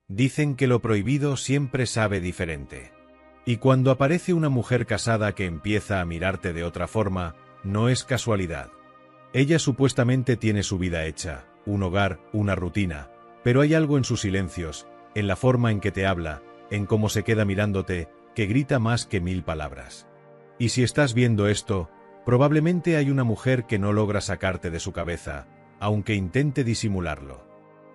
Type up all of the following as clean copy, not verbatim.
Dicen que lo prohibido siempre sabe diferente. Y cuando aparece una mujer casada que empieza a mirarte de otra forma, no es casualidad. Ella supuestamente tiene su vida hecha, un hogar, una rutina, pero hay algo en sus silencios, en la forma en que te habla, en cómo se queda mirándote, que grita más que 1000 palabras. Y si estás viendo esto, probablemente hay una mujer que no logra sacarte de su cabeza, aunque intente disimularlo.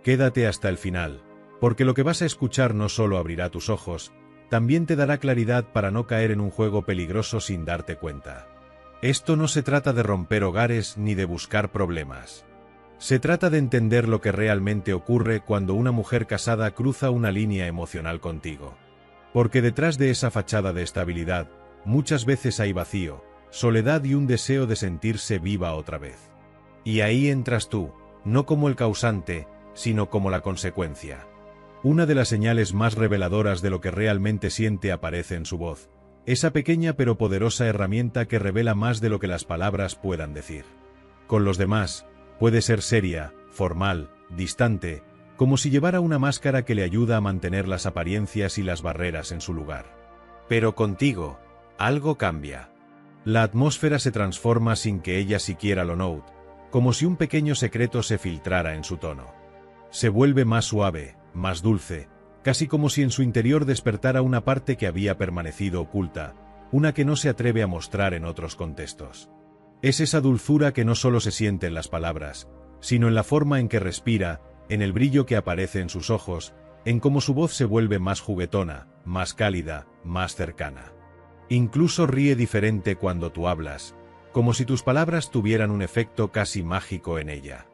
Quédate hasta el final, porque lo que vas a escuchar no solo abrirá tus ojos, también te dará claridad para no caer en un juego peligroso sin darte cuenta. Esto no se trata de romper hogares ni de buscar problemas. Se trata de entender lo que realmente ocurre cuando una mujer casada cruza una línea emocional contigo. Porque detrás de esa fachada de estabilidad, muchas veces hay vacío, soledad y un deseo de sentirse viva otra vez. Y ahí entras tú, no como el causante, sino como la consecuencia. Una de las señales más reveladoras de lo que realmente siente aparece en su voz, esa pequeña pero poderosa herramienta que revela más de lo que las palabras puedan decir. Con los demás, puede ser seria, formal, distante, como si llevara una máscara que le ayuda a mantener las apariencias y las barreras en su lugar. Pero contigo, algo cambia. La atmósfera se transforma sin que ella siquiera lo note, como si un pequeño secreto se filtrara en su tono. Se vuelve más suave, más dulce, casi como si en su interior despertara una parte que había permanecido oculta, una que no se atreve a mostrar en otros contextos. Es esa dulzura que no solo se siente en las palabras, sino en la forma en que respira, en el brillo que aparece en sus ojos, en cómo su voz se vuelve más juguetona, más cálida, más cercana. Incluso ríe diferente cuando tú hablas, como si tus palabras tuvieran un efecto casi mágico en ella.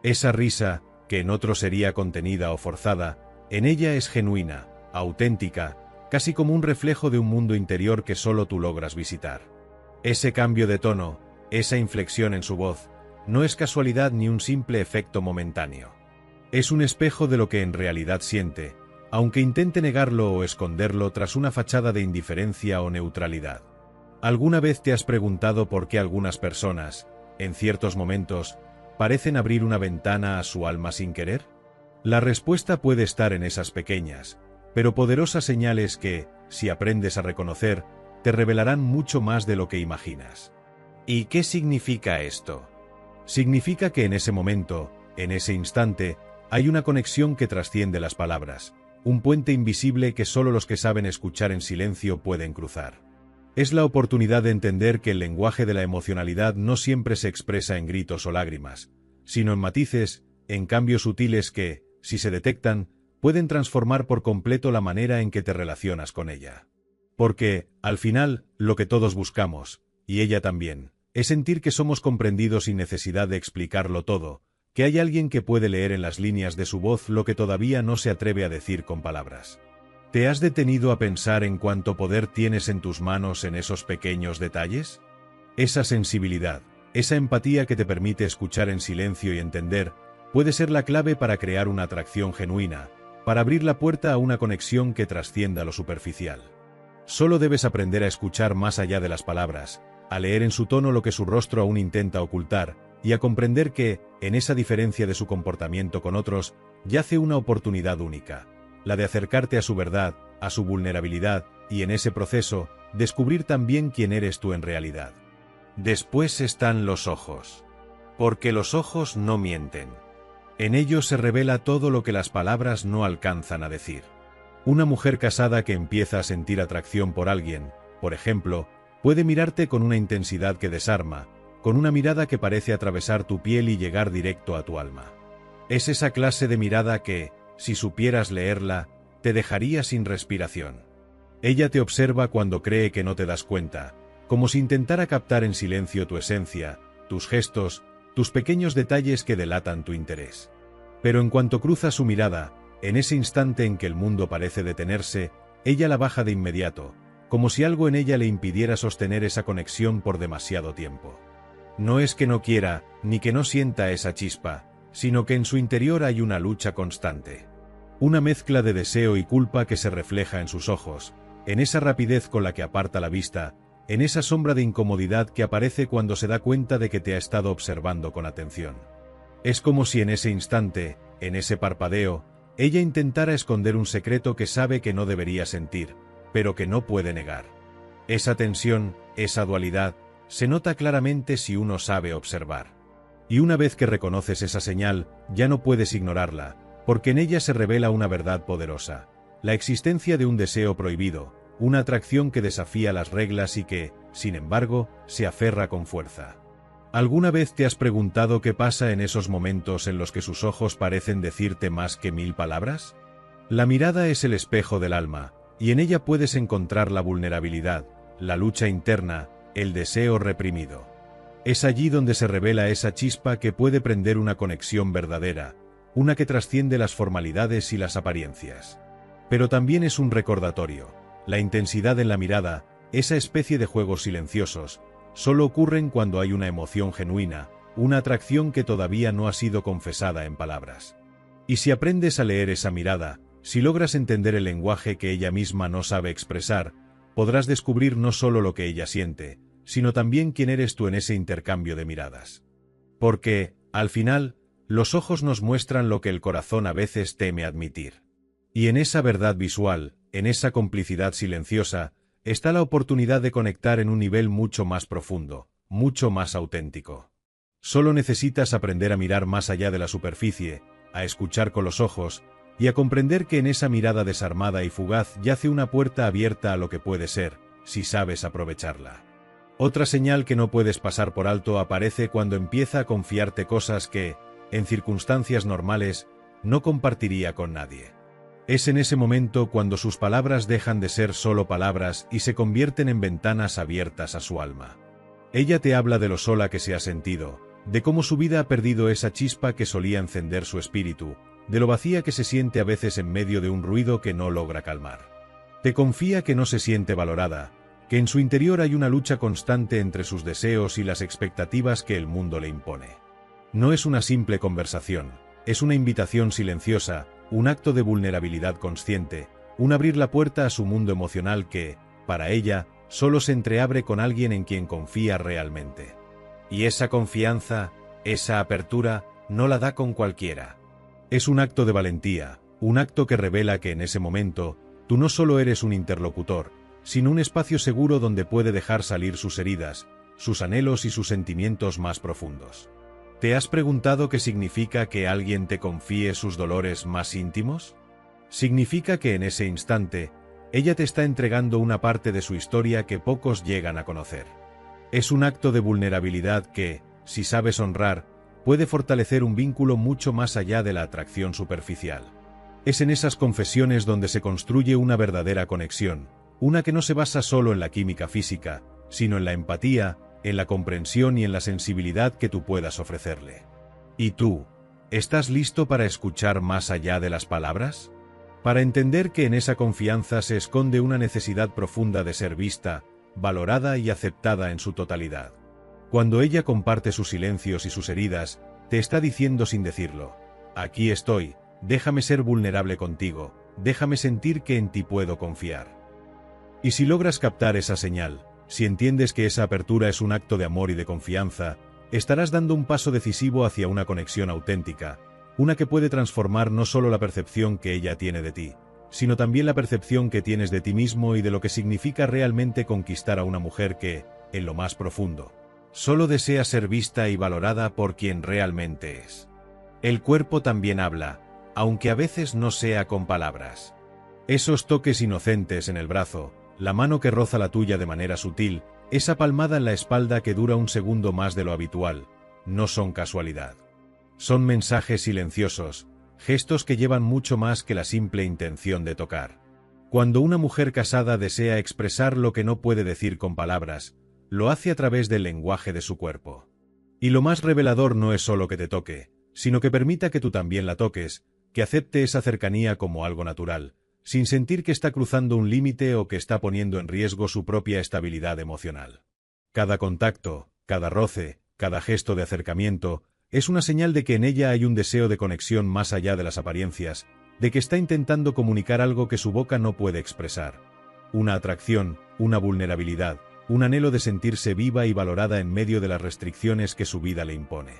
Esa risa, que en otro sería contenida o forzada, en ella es genuina, auténtica, casi como un reflejo de un mundo interior que solo tú logras visitar. Ese cambio de tono, esa inflexión en su voz, no es casualidad ni un simple efecto momentáneo. Es un espejo de lo que en realidad siente, aunque intente negarlo o esconderlo tras una fachada de indiferencia o neutralidad. ¿Alguna vez te has preguntado por qué algunas personas, en ciertos momentos, parecen abrir una ventana a su alma sin querer? La respuesta puede estar en esas pequeñas, pero poderosas señales que, si aprendes a reconocer, te revelarán mucho más de lo que imaginas. ¿Y qué significa esto? Significa que en ese momento, en ese instante, hay una conexión que trasciende las palabras, un puente invisible que solo los que saben escuchar en silencio pueden cruzar. Es la oportunidad de entender que el lenguaje de la emocionalidad no siempre se expresa en gritos o lágrimas, sino en matices, en cambios sutiles que, si se detectan, pueden transformar por completo la manera en que te relacionas con ella. Porque, al final, lo que todos buscamos, y ella también, es sentir que somos comprendidos sin necesidad de explicarlo todo, que hay alguien que puede leer en las líneas de su voz lo que todavía no se atreve a decir con palabras. ¿Te has detenido a pensar en cuánto poder tienes en tus manos en esos pequeños detalles? Esa sensibilidad, esa empatía que te permite escuchar en silencio y entender, puede ser la clave para crear una atracción genuina, para abrir la puerta a una conexión que trascienda lo superficial. Solo debes aprender a escuchar más allá de las palabras, a leer en su tono lo que su rostro aún intenta ocultar, y a comprender que, en esa diferencia de su comportamiento con otros, yace una oportunidad única, la de acercarte a su verdad, a su vulnerabilidad, y en ese proceso, descubrir también quién eres tú en realidad. Después están los ojos. Porque los ojos no mienten. En ellos se revela todo lo que las palabras no alcanzan a decir. Una mujer casada que empieza a sentir atracción por alguien, por ejemplo, puede mirarte con una intensidad que desarma, con una mirada que parece atravesar tu piel y llegar directo a tu alma. Es esa clase de mirada que, si supieras leerla, te dejaría sin respiración. Ella te observa cuando cree que no te das cuenta, como si intentara captar en silencio tu esencia, tus gestos, tus pequeños detalles que delatan tu interés. Pero en cuanto cruza su mirada, en ese instante en que el mundo parece detenerse, ella la baja de inmediato, como si algo en ella le impidiera sostener esa conexión por demasiado tiempo. No es que no quiera, ni que no sienta esa chispa, sino que en su interior hay una lucha constante. Una mezcla de deseo y culpa que se refleja en sus ojos, en esa rapidez con la que aparta la vista, en esa sombra de incomodidad que aparece cuando se da cuenta de que te ha estado observando con atención. Es como si en ese instante, en ese parpadeo, ella intentara esconder un secreto que sabe que no debería sentir, pero que no puede negar. Esa tensión, esa dualidad, se nota claramente si uno sabe observar. Y una vez que reconoces esa señal, ya no puedes ignorarla, porque en ella se revela una verdad poderosa, la existencia de un deseo prohibido, una atracción que desafía las reglas y que, sin embargo, se aferra con fuerza. ¿Alguna vez te has preguntado qué pasa en esos momentos en los que sus ojos parecen decirte más que 1000 palabras? La mirada es el espejo del alma, y en ella puedes encontrar la vulnerabilidad, la lucha interna, el deseo reprimido. Es allí donde se revela esa chispa que puede prender una conexión verdadera, una que trasciende las formalidades y las apariencias. Pero también es un recordatorio. La intensidad en la mirada, esa especie de juegos silenciosos, solo ocurren cuando hay una emoción genuina, una atracción que todavía no ha sido confesada en palabras. Y si aprendes a leer esa mirada, si logras entender el lenguaje que ella misma no sabe expresar, podrás descubrir no solo lo que ella siente, sino también quién eres tú en ese intercambio de miradas. Porque, al final, los ojos nos muestran lo que el corazón a veces teme admitir. Y en esa verdad visual, en esa complicidad silenciosa, está la oportunidad de conectar en un nivel mucho más profundo, mucho más auténtico. Solo necesitas aprender a mirar más allá de la superficie, a escuchar con los ojos, y a comprender que en esa mirada desarmada y fugaz yace una puerta abierta a lo que puede ser, si sabes aprovecharla. Otra señal que no puedes pasar por alto aparece cuando empieza a confiarte cosas que, en circunstancias normales, no compartiría con nadie. Es en ese momento cuando sus palabras dejan de ser solo palabras y se convierten en ventanas abiertas a su alma. Ella te habla de lo sola que se ha sentido, de cómo su vida ha perdido esa chispa que solía encender su espíritu, de lo vacía que se siente a veces en medio de un ruido que no logra calmar. Te confía que no se siente valorada, que en su interior hay una lucha constante entre sus deseos y las expectativas que el mundo le impone. No es una simple conversación, es una invitación silenciosa, un acto de vulnerabilidad consciente, un abrir la puerta a su mundo emocional que, para ella, solo se entreabre con alguien en quien confía realmente. Y esa confianza, esa apertura, no la da con cualquiera. Es un acto de valentía, un acto que revela que en ese momento, tú no solo eres un interlocutor, sino un espacio seguro donde puede dejar salir sus heridas, sus anhelos y sus sentimientos más profundos. ¿Te has preguntado qué significa que alguien te confíe sus dolores más íntimos? Significa que en ese instante, ella te está entregando una parte de su historia que pocos llegan a conocer. Es un acto de vulnerabilidad que, si sabes honrar, puede fortalecer un vínculo mucho más allá de la atracción superficial. Es en esas confesiones donde se construye una verdadera conexión, una que no se basa solo en la química física, sino en la empatía, en la comprensión y en la sensibilidad que tú puedas ofrecerle. ¿Y tú? ¿Estás listo para escuchar más allá de las palabras? Para entender que en esa confianza se esconde una necesidad profunda de ser vista, valorada y aceptada en su totalidad. Cuando ella comparte sus silencios y sus heridas, te está diciendo sin decirlo: aquí estoy, déjame ser vulnerable contigo, déjame sentir que en ti puedo confiar. Y si logras captar esa señal, si entiendes que esa apertura es un acto de amor y de confianza, estarás dando un paso decisivo hacia una conexión auténtica, una que puede transformar no solo la percepción que ella tiene de ti, sino también la percepción que tienes de ti mismo y de lo que significa realmente conquistar a una mujer que, en lo más profundo, solo desea ser vista y valorada por quien realmente es. El cuerpo también habla, aunque a veces no sea con palabras. Esos toques inocentes en el brazo, la mano que roza la tuya de manera sutil, esa palmada en la espalda que dura un segundo más de lo habitual, no son casualidad. Son mensajes silenciosos, gestos que llevan mucho más que la simple intención de tocar. Cuando una mujer casada desea expresar lo que no puede decir con palabras, lo hace a través del lenguaje de su cuerpo. Y lo más revelador no es solo que te toque, sino que permita que tú también la toques, que acepte esa cercanía como algo natural, sin sentir que está cruzando un límite o que está poniendo en riesgo su propia estabilidad emocional. Cada contacto, cada roce, cada gesto de acercamiento, es una señal de que en ella hay un deseo de conexión más allá de las apariencias, de que está intentando comunicar algo que su boca no puede expresar. Una atracción, una vulnerabilidad, un anhelo de sentirse viva y valorada en medio de las restricciones que su vida le impone.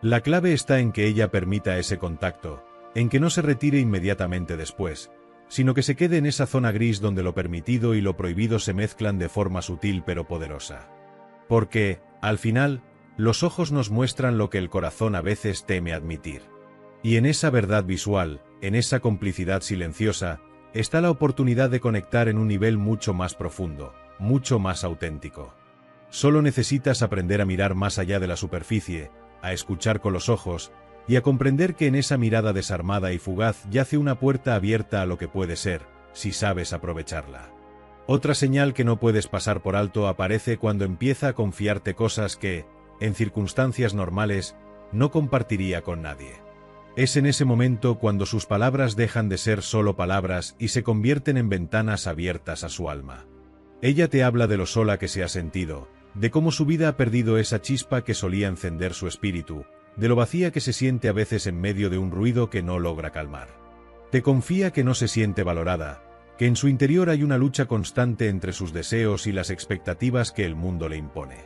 La clave está en que ella permita ese contacto, en que no se retire inmediatamente después, sino que se quede en esa zona gris donde lo permitido y lo prohibido se mezclan de forma sutil pero poderosa. Porque, al final, los ojos nos muestran lo que el corazón a veces teme admitir. Y en esa verdad visual, en esa complicidad silenciosa, está la oportunidad de conectar en un nivel mucho más profundo, mucho más auténtico. Solo necesitas aprender a mirar más allá de la superficie, a escuchar con los ojos, y a comprender que en esa mirada desarmada y fugaz yace una puerta abierta a lo que puede ser, si sabes aprovecharla. Otra señal que no puedes pasar por alto aparece cuando empieza a confiarte cosas que, en circunstancias normales, no compartiría con nadie. Es en ese momento cuando sus palabras dejan de ser solo palabras y se convierten en ventanas abiertas a su alma. Ella te habla de lo sola que se ha sentido, de cómo su vida ha perdido esa chispa que solía encender su espíritu, de lo vacía que se siente a veces en medio de un ruido que no logra calmar. Te confía que no se siente valorada, que en su interior hay una lucha constante entre sus deseos y las expectativas que el mundo le impone.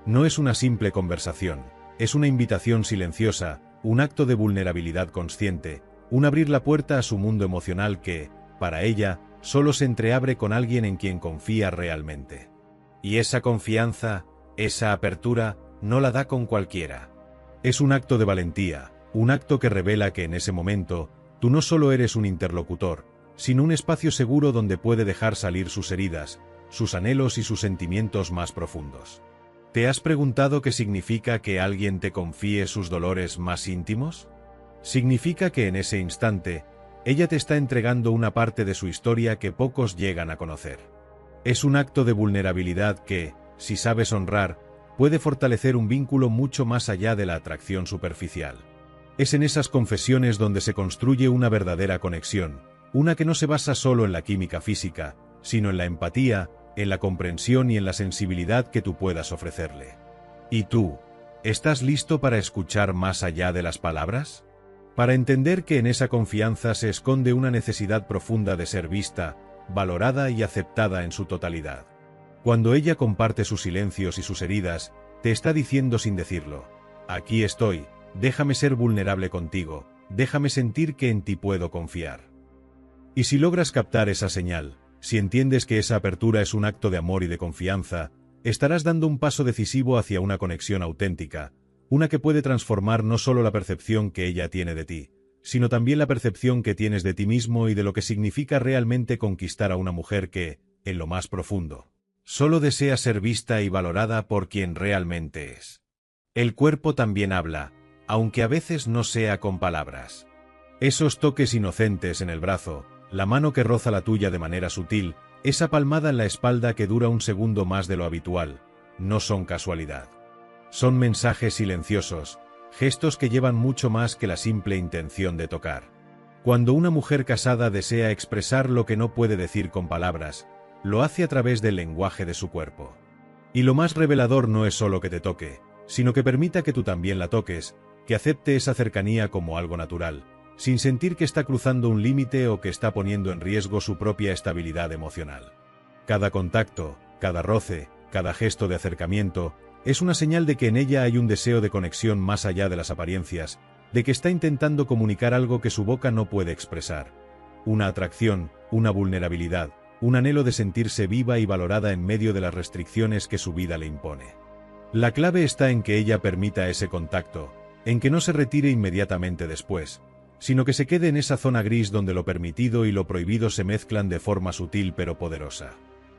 No es una simple conversación, es una invitación silenciosa, un acto de vulnerabilidad consciente, un abrir la puerta a su mundo emocional que, para ella, solo se entreabre con alguien en quien confía realmente. Y esa confianza, esa apertura, no la da con cualquiera. Es un acto de valentía, un acto que revela que en ese momento, tú no solo eres un interlocutor, sino un espacio seguro donde puede dejar salir sus heridas, sus anhelos y sus sentimientos más profundos. ¿Te has preguntado qué significa que alguien te confíe sus dolores más íntimos? Significa que en ese instante, ella te está entregando una parte de su historia que pocos llegan a conocer. Es un acto de vulnerabilidad que, si sabes honrar, puede fortalecer un vínculo mucho más allá de la atracción superficial. Es en esas confesiones donde se construye una verdadera conexión, una que no se basa solo en la química física, sino en la empatía, en la comprensión y en la sensibilidad que tú puedas ofrecerle. ¿Y tú, estás listo para escuchar más allá de las palabras? Para entender que en esa confianza se esconde una necesidad profunda de ser vista, valorada y aceptada en su totalidad. Cuando ella comparte sus silencios y sus heridas, te está diciendo sin decirlo: aquí estoy, déjame ser vulnerable contigo, déjame sentir que en ti puedo confiar. Y si logras captar esa señal, si entiendes que esa apertura es un acto de amor y de confianza, estarás dando un paso decisivo hacia una conexión auténtica, una que puede transformar no solo la percepción que ella tiene de ti, sino también la percepción que tienes de ti mismo y de lo que significa realmente conquistar a una mujer que, en lo más profundo, solo desea ser vista y valorada por quien realmente es. El cuerpo también habla, aunque a veces no sea con palabras. Esos toques inocentes en el brazo, la mano que roza la tuya de manera sutil, esa palmada en la espalda que dura un segundo más de lo habitual, no son casualidad. Son mensajes silenciosos, gestos que llevan mucho más que la simple intención de tocar. Cuando una mujer casada desea expresar lo que no puede decir con palabras, lo hace a través del lenguaje de su cuerpo. Y lo más revelador no es solo que te toque, sino que permita que tú también la toques, que acepte esa cercanía como algo natural, sin sentir que está cruzando un límite o que está poniendo en riesgo su propia estabilidad emocional. Cada contacto, cada roce, cada gesto de acercamiento, es una señal de que en ella hay un deseo de conexión más allá de las apariencias, de que está intentando comunicar algo que su boca no puede expresar. Una atracción, una vulnerabilidad, un anhelo de sentirse viva y valorada en medio de las restricciones que su vida le impone. La clave está en que ella permita ese contacto, en que no se retire inmediatamente después, sino que se quede en esa zona gris donde lo permitido y lo prohibido se mezclan de forma sutil pero poderosa.